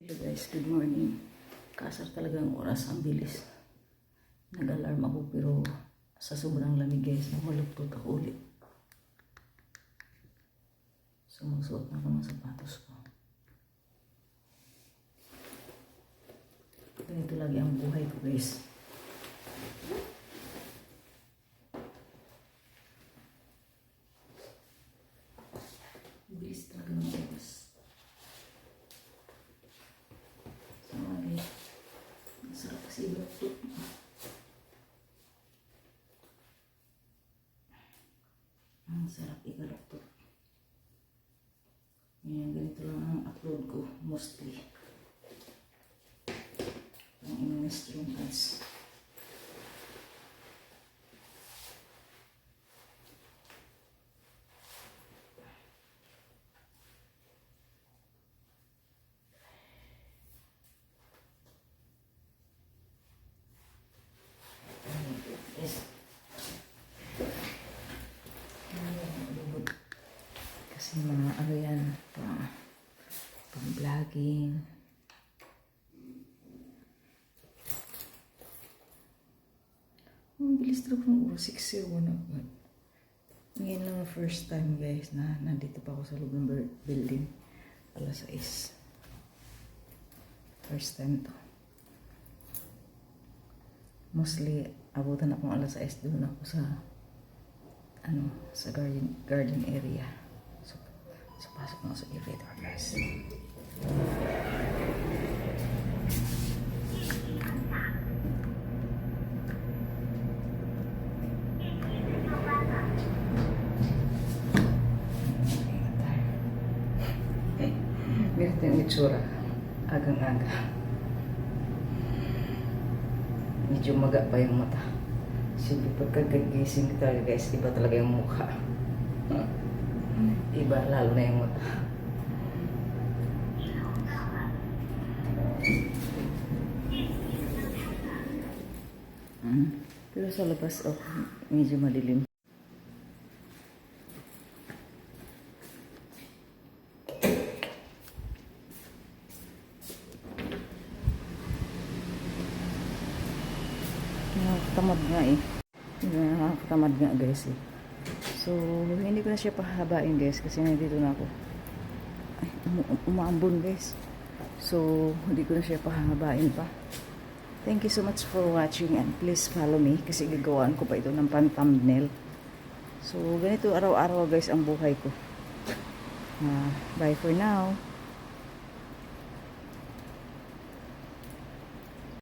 Hello guys, good morning. Kasar talagang oras, ang bilis. Nag-alarm ako pero sa sobrang lamig guys, mamaluptot ako ulit. Sumusuot na ako ng sapatos ko. Ganito lagi ang buhay ko guys. Bilis talaga ng oras. Sarap kasi baluktot. Ang sarap ibaluktot. Ngayon, ganito lang ang upload ko mostly. Ang invest yung ads. Kasi mga ano yan, pang-vlogging. Ang bilis talaga ng oras, 6:01 na po. Ngayon lang ang first time guys na nandito pa ako sa loob ng building. Alas 6. First time to. Mostly, abutan akong alas 6 doon ako sa sa garden area. So pasok na sa elevator guys. Ganito yung itsura. Agang-aga. Medyo maga pa yung mata. Siyempre pagkagagising talaga guys, iba talaga yung mukha. Iba lalo na yung mata. Pero sa labas, medyo madilim. Nakakatamad nga eh. Nakakatamad nga guys eh. So, hindi ko na siya pahabain guys kasi nandito na ako. Ay, umaambon guys. So, hindi ko na siya pahabain pa. Thank you so much for watching and please follow me kasi gagawaan ko pa ito ng pan-thumbnail. So, ganito araw-araw guys ang buhay ko. Bye for now.